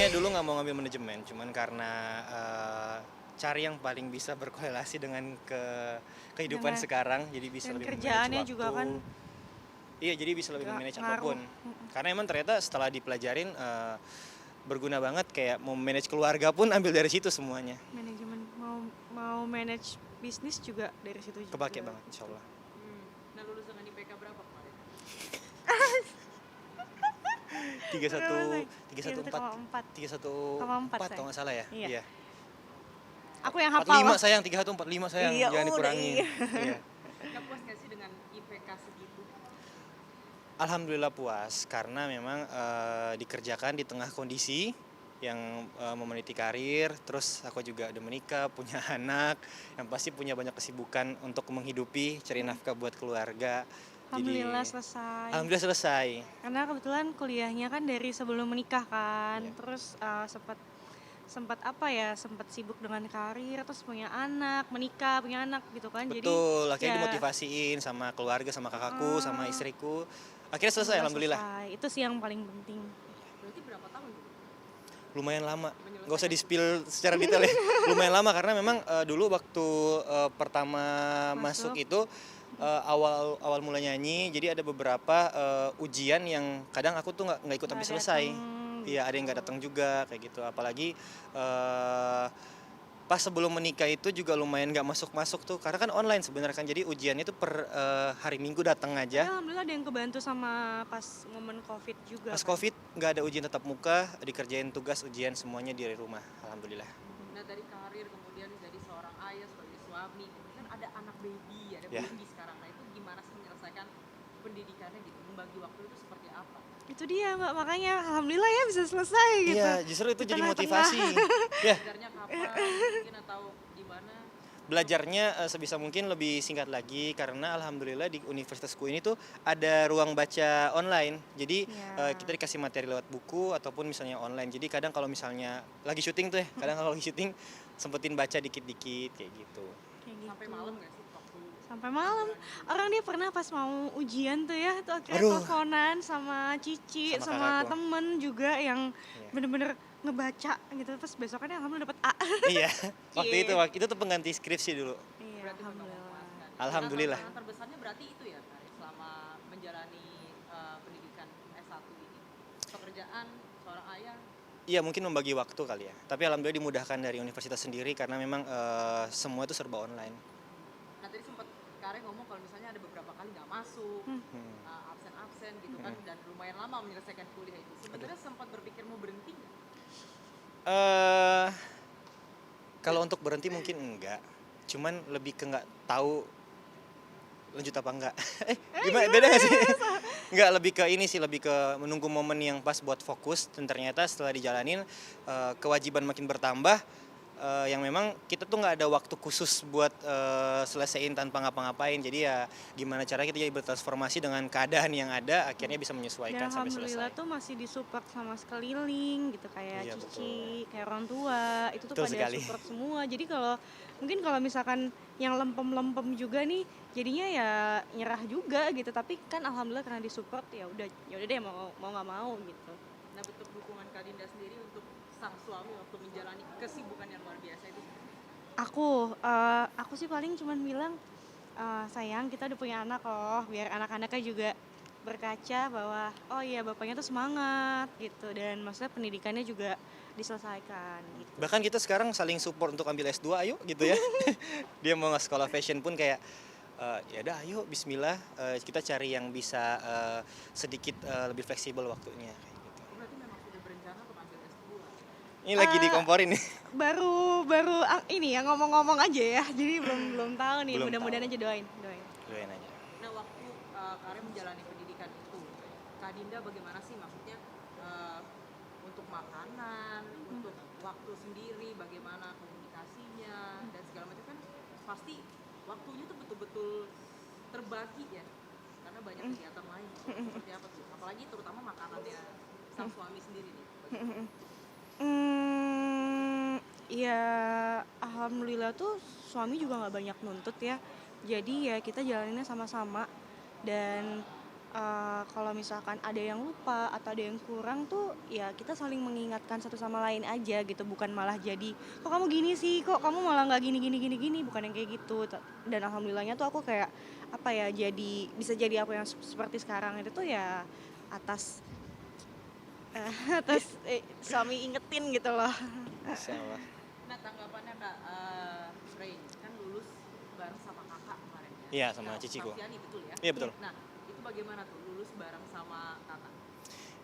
Tadinya dulu nggak mau ngambil manajemen, cuman karena cari yang paling bisa berkorelasi dengan kehidupan Dengan sekarang, jadi bisa dan lebih manage kerjaannya juga waktu. kan Iya, jadi bisa lebih nggak manage ngaruh. apapun. Karena emang ternyata setelah dipelajarin berguna banget, kayak mau manage keluarga pun ambil dari situ semuanya. Manajemen mau mau manage bisnis juga dari situ juga. Kepake banget, insya Allah. Nah, lulus dengan IPK berapa kemarin? 31, 3,4. 314 kalau nggak salah ya. Iya. Iya. Aku yang hafal 45 lah. sayang, 3145 sayang, Iya, jangan udah dikurangin. iya. Iya. Nggak puas nggak sih dengan IPK segitu? Alhamdulillah puas karena memang dikerjakan di tengah kondisi yang memeniti karir, terus aku juga udah menikah, punya anak, yang pasti punya banyak kesibukan untuk menghidupi, cari nafkah buat keluarga. Alhamdulillah Jadi selesai. alhamdulillah selesai. Karena kebetulan kuliahnya kan dari sebelum menikah kan. Iya. Terus sempat sempat apa ya, sempat sibuk dengan karir, terus punya anak, menikah, punya anak gitu kan. Jadi Betul, akhirnya ya dimotivasiin sama keluarga, sama kakakku, sama eh, istriku. Akhirnya selesai, alhamdulillah. selesai. Itu sih yang paling penting. Berarti berapa tahun tuh Lumayan lama, nggak usah menyelesaikan? di-spill secara detail ya. Lumayan lama karena memang dulu waktu pertama masuk Masuk. itu awal mulai nyanyi, jadi ada beberapa ujian yang kadang aku tuh nggak ikut sampai Nggak selesai. dateng Iya, ada yang nggak datang juga kayak gitu. Apalagi eh, pas sebelum menikah itu juga lumayan nggak masuk tuh, karena kan online sebenarnya kan, jadi ujiannya itu per hari Minggu datang Tapi aja. alhamdulillah ada yang kebantu sama pas momen COVID juga Pas kan. COVID nggak ada ujian tatap muka, dikerjain tugas ujian semuanya dari rumah, alhamdulillah. Nah, dari karir kemudian jadi seorang ayah, sebagai suami, kemudian ada anak baby, ada Ya. baby sekarang. Nah, itu gimana sih menyelesaikan pendidikannya gitu? Membagi waktu itu seperti apa? Itu dia Mbak, makanya alhamdulillah ya bisa selesai gitu. Iya, justru itu Di jadi tengah-tengah. motivasi. Ya, Belajarnya kapan mungkin atau gimana? belajarnya sebisa mungkin lebih singkat lagi karena alhamdulillah di universitasku ini tuh ada ruang baca online. Jadi Ya. kita dikasih materi lewat buku ataupun misalnya online. Jadi kadang kalau misalnya lagi syuting tuh ya, kadang kalau lagi syuting sempetin baca dikit-dikit kayak gitu. Kayak Sampai gitu. malam nggak sih waktu Sampai malam. Orang dia pernah pas mau ujian tuh ya, tuh akhirnya Aduh. teleponan sama Cici, Sama sama kakakku. temen juga yang Iya. bener-bener ngebaca gitu. Terus besokannya alhamdulillah dapet A. Iya, waktu itu tuh pengganti skripsi dulu. Iya, berarti memang alhamdulillah. memuaskan. Alhamdulillah. Tantangan terbesarnya berarti itu ya, Karin, selama menjalani pendidikan S1 ini. Pekerjaan seorang ayah. Iya, mungkin membagi waktu kali ya. Tapi alhamdulillah dimudahkan dari universitas sendiri karena memang semua itu serba online. Nah, tadi sempat Karin ngomong kalau misalnya ada beberapa kali nggak masuk, absen-absen gitu kan, dan lumayan lama menyelesaikan kuliah itu. Sebenarnya sempat berpikir mau berhenti nggak? eh Kalau untuk berhenti mungkin enggak. Cuman lebih ke nggak tahu lanjut apa enggak. Gimana, beda nggak sih? Enggak, lebih ke ini sih, lebih ke menunggu momen yang pas buat fokus, dan ternyata setelah dijalanin kewajiban makin bertambah, yang memang kita tuh nggak ada waktu khusus buat selesaiin tanpa ngapa-ngapain. Jadi ya gimana cara kita jadi bertransformasi dengan keadaan yang ada, akhirnya bisa Dan menyesuaikan sampai alhamdulillah selesai. tuh masih disupport sama sekeliling gitu, kayak Iya, Cici, kayak orang tua, itu tuh Betul pada sekali. support semua. Jadi mungkin kalau misalkan yang lempem-lempem juga nih, jadinya ya nyerah juga gitu. Tapi kan alhamdulillah karena disupport, ya udah deh, mau nggak mau gitu. Nah, bentuk dukungan Kak Dinda sendiri untuk sang suami waktu menjalani kesibukan yang luar biasa itu. Aku sih paling cuman bilang, sayang kita udah punya anak loh, biar anak-anaknya juga berkaca bahwa oh iya bapaknya tuh semangat gitu, dan maksudnya pendidikannya juga diselesaikan gitu. Bahkan kita sekarang saling support untuk ambil S2, ayo gitu ya. Dia mau nggak sekolah fashion pun kayak ya udah ayo bismillah, kita cari yang bisa sedikit lebih fleksibel waktunya kayak gitu. Berarti memang sudah berencana untuk ambil S2. Ini lagi Eh, dikomporin nih. baru ini ya ngomong-ngomong aja ya, jadi belum tahu nih, Belum mudah-mudahan tahu. aja doain. Doain aja. Nah, waktu Karin menjalani pendidikan itu, Kak Dinda bagaimana sih, maksudnya untuk makanan, untuk waktu sendiri, bagaimana komunikasinya dan segala macam, kan pasti waktunya tuh betul-betul terbagi ya, karena banyak kegiatan lain. Seperti apa tuh? Apalagi terutama makanannya sang suami sendiri nih. Ya alhamdulillah tuh suami juga nggak banyak nuntut ya. Jadi ya kita jalaninnya sama-sama, dan kalau misalkan ada yang lupa atau ada yang kurang tuh ya kita saling mengingatkan satu sama lain aja gitu, bukan malah jadi, "Kok kamu gini sih? Kok kamu malah nggak gini gini gini gini?" Bukan yang kayak gitu. Dan alhamdulillahnya tuh aku kayak, apa ya, jadi bisa jadi aku yang seperti sekarang itu tuh ya atas, atas, suami ingetin gitu loh. Insya Allah. Nah tanggapannya Kak, Rey kan lulus bareng sama kakak kemarin ya? Iya, sama ciciku. Martiani betul ya? Iya, betul. Nah itu bagaimana tuh lulus bareng sama kakak?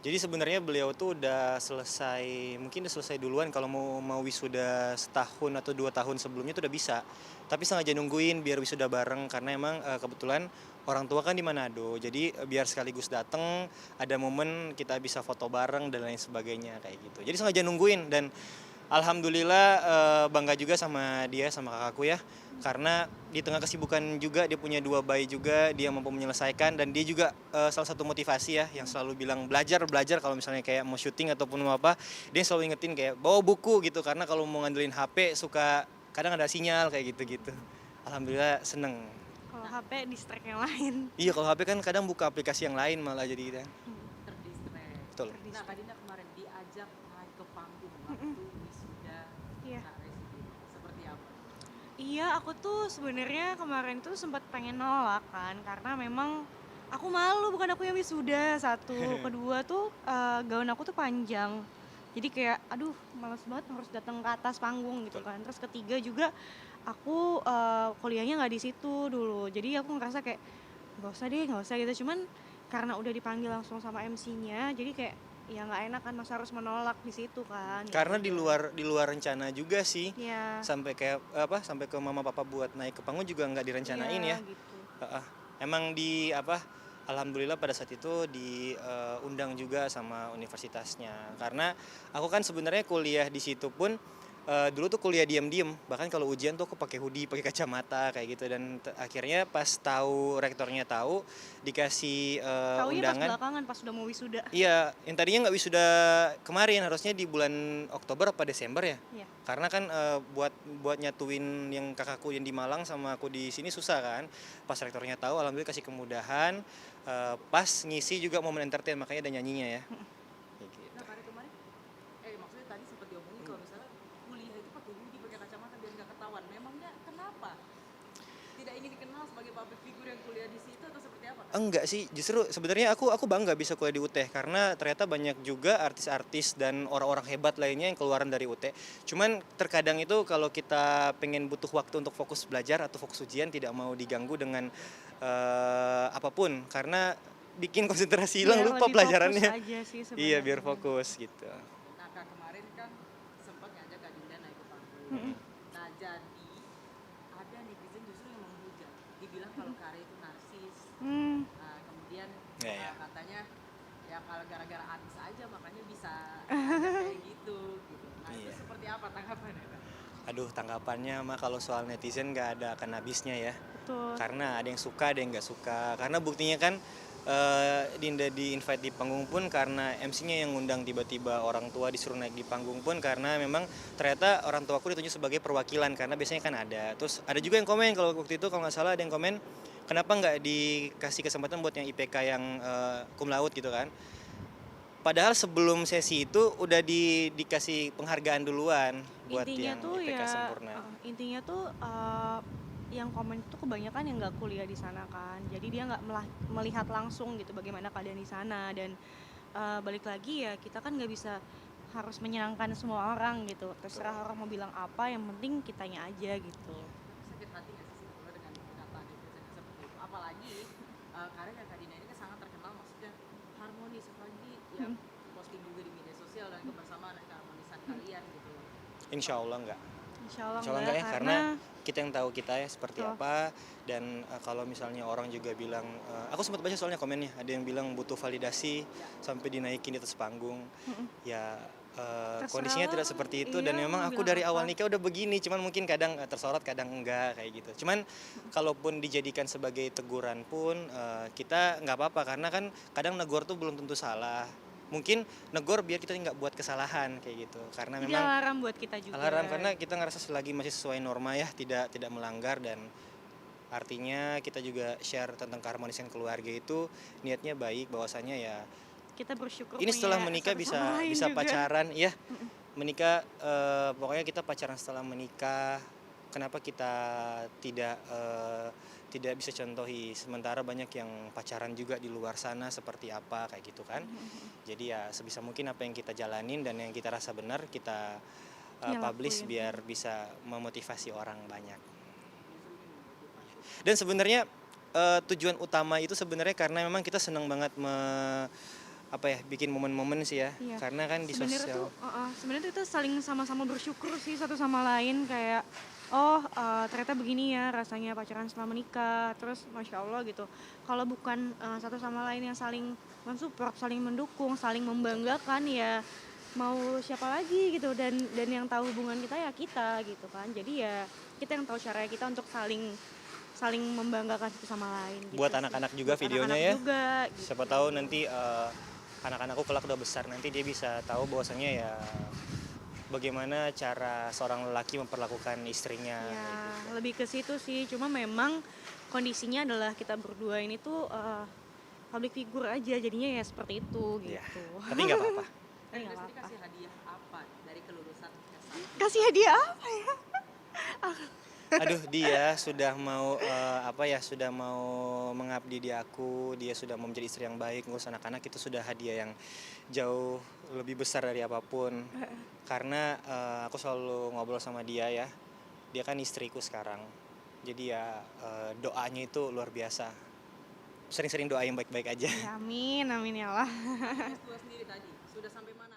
Jadi sebenarnya beliau tuh udah selesai, mungkin udah selesai duluan kalau mau wisuda setahun atau 2 tahun sebelumnya tuh udah bisa. Tapi sengaja nungguin biar wisuda bareng karena emang kebetulan orang tua kan di Manado. Jadi biar sekaligus dateng, ada momen kita bisa foto bareng dan lain sebagainya kayak gitu. Jadi sengaja nungguin dan alhamdulillah bangga juga sama dia sama kakakku ya. Karena di tengah kesibukan juga dia punya 2 bayi juga, dia mampu menyelesaikan dan dia juga salah satu motivasi ya yang selalu bilang belajar belajar kalau misalnya kayak mau syuting ataupun mau apa, dia selalu ingetin kayak bawa buku gitu karena kalau mau ngandelin HP suka kadang ada sinyal kayak gitu-gitu. Alhamdulillah seneng. Kalau HP distract yang lain. Iya kalau HP kan kadang buka aplikasi yang lain malah jadi gitu kan. Terdistract. Betul. Nah Kak Dinda kemarin diajak naik ke panggung waktu wisuda Iya. Kak Rey sendiri. Seperti apa? Iya, aku tuh sebenarnya kemarin tuh sempat pengen nolak kan, karena memang aku malu, bukan aku yang wisuda, satu. Kedua tuh gaun aku tuh panjang. Jadi kayak aduh males banget harus datang ke atas panggung gitu Betul. kan. Terus ketiga juga aku kuliahnya nggak di situ dulu. Jadi aku ngerasa kayak nggak usah deh, nggak usah gitu. Cuman karena udah dipanggil langsung sama MC-nya, jadi kayak ya nggak enak kan, masa harus menolak di situ kan. Ya Karena di udah. luar rencana juga sih. Iya. Sampai kayak apa sampai ke mama papa buat naik ke panggung juga nggak direncanain Iya ya. gitu. Heeh. Emang di apa alhamdulillah pada saat itu diundang juga sama universitasnya karena aku kan sebenarnya kuliah di situ pun dulu tuh kuliah diam-diam bahkan kalau ujian tuh aku pakai hoodie pakai kacamata kayak gitu dan akhirnya pas tahu rektornya tahu dikasih Taunya pas undangan. belakangan, pas udah mau wisuda. Iya, yang tadinya nggak wisuda kemarin, harusnya di bulan Oktober apa Desember ya. Iya. Karena kan buat nyatuin yang kakakku yang di Malang sama aku di sini susah kan. Pas rektornya tahu, alhamdulillah kasih kemudahan. Pas ngisi juga momen entertain, makanya ada nyanyinya ya. Kayak gitu. Nah Kak Rey kemarin, maksudnya tadi sempat diomongin kalau misalnya kuliah itu pakai hoodie, pakai kacamata biar nggak ketahuan. Memangnya kenapa? Tidak ingin dikenal sebagai public figure yang kuliah di situ atau seperti apa? Kak? Enggak sih, justru sebenarnya aku bangga bisa kuliah di UT karena ternyata banyak juga artis-artis dan orang-orang hebat lainnya yang keluaran dari UT. Cuman terkadang itu kalau kita pengen butuh waktu untuk fokus belajar atau fokus ujian tidak mau diganggu dengan apapun karena bikin konsentrasi hilang Biar lupa lebih pelajarannya. fokus aja sih Iya, biar sebenarnya. fokus gitu. Nah Kak kemarin kan sempat ngajak Kak Dinda naik ke panggung. Mm-mm. Nah jadi ada netizen justru yang menghujat, dibilang kalau Kak Rey itu narsis. Hmm, Nah, kemudian Ya, ya. katanya ya kalau gara-gara artis aja makanya bisa kayak gitu gitu. Nah itu Iya. seperti apa tanggapannya Kak? Aduh, tanggapannya mah kalau soal netizen nggak ada akan habisnya ya. betul. Karena ada yang suka ada yang nggak suka karena buktinya kan Dinda di invite di panggung pun karena MC-nya yang ngundang tiba-tiba orang tua disuruh naik di panggung pun karena memang ternyata orang tuaku ditunjuk sebagai perwakilan karena biasanya kan ada terus ada juga yang komen kalau waktu itu kalau nggak salah ada yang komen kenapa nggak dikasih kesempatan buat yang IPK yang cum laude gitu kan padahal sebelum sesi itu udah dikasih penghargaan duluan buat Intinya yang tuh IPK ya, sempurna. intinya tuh yang komen itu kebanyakan yang nggak kuliah di sana kan. Jadi dia nggak melihat langsung gitu bagaimana keadaan di sana dan balik lagi ya kita kan nggak bisa harus menyenangkan semua orang gitu. Terserah orang mau bilang apa, yang penting kitanya aja gitu. Sakit hati nggak sih sebetulnya dengan kata netizen seperti itu? Apalagi karena Kak Dinda ini kan sangat terkenal maksudnya harmonis apalagi ya posting juga di media sosial dan kebersamaan dan keharmonisan kalian gitu. Insya Allah enggak. Insya Allah Insya Allah enggak, enggak ya, karena kita yang tahu kita ya seperti Betul. apa dan kalau misalnya orang juga bilang, aku sempat baca soalnya komennya, ada yang bilang butuh validasi sampai dinaikin di atas panggung. Ya kondisinya Terserah tidak lah, seperti itu iya, dan memang mau aku bilang dari awal apa. nikah udah begini, cuman mungkin kadang tersorot, kadang enggak kayak gitu. Cuman kalaupun dijadikan sebagai teguran pun kita nggak apa-apa karena kan kadang negor tuh belum tentu salah. Mungkin negor biar kita nggak buat kesalahan kayak gitu. Karena Jadi memang alarm buat kita juga. alarm karena kita ngerasa selagi masih sesuai norma ya tidak melanggar dan Artinya kita juga share tentang keharmonisan keluarga itu niatnya baik, bahwasanya ya Kita bersyukur ini setelah punya menikah satu sama lain bisa juga. pacaran, ya menikah, pokoknya kita pacaran setelah menikah. Kenapa kita tidak bisa contohi, sementara banyak yang pacaran juga di luar sana seperti apa kayak gitu kan. Jadi ya sebisa mungkin apa yang kita jalanin dan yang kita rasa benar kita Ya publish lakuin. biar bisa memotivasi orang banyak. Dan sebenarnya tujuan utama itu sebenarnya karena memang kita senang banget apa ya, bikin momen-momen sih ya. Iya. Karena kan di Sebenarnya tuh, sosial. sebenarnya tuh kita saling sama-sama bersyukur sih satu sama lain kayak ternyata begini ya rasanya pacaran setelah menikah. Terus masya Allah gitu. Kalau bukan satu sama lain yang saling mensupport, saling mendukung, saling membanggakan ya mau siapa lagi gitu dan yang tahu hubungan kita ya kita gitu kan. Jadi ya kita yang tahu caranya kita untuk saling saling membanggakan satu sama lain gitu Buat sih. anak-anak juga Buat videonya anak-anak ya. juga gitu. Siapa tahu nanti anak-anakku kelak udah besar, nanti dia bisa tahu bahwasanya ya bagaimana cara seorang lelaki memperlakukan istrinya. Ya, lebih ke situ sih. Cuma memang kondisinya adalah kita berdua ini tuh public figure aja, jadinya ya seperti itu Ya, gitu. tapi nggak apa-apa. Tapi Kak nggak Dinda sendiri apa-apa. kasih hadiah apa dari kelulusan S1? Kasih hadiah apa ya? Aduh, dia sudah mau sudah mau mengabdi di aku, dia sudah mau menjadi istri yang baik, ngurus anak-anak, itu sudah hadiah yang jauh lebih besar dari apapun. Karena aku selalu ngobrol sama dia ya, dia kan istriku sekarang. Jadi ya doanya itu luar biasa. Sering-sering doa yang baik-baik aja. Ya, amin, amin ya Allah. S2 sendiri tadi sudah sampai mana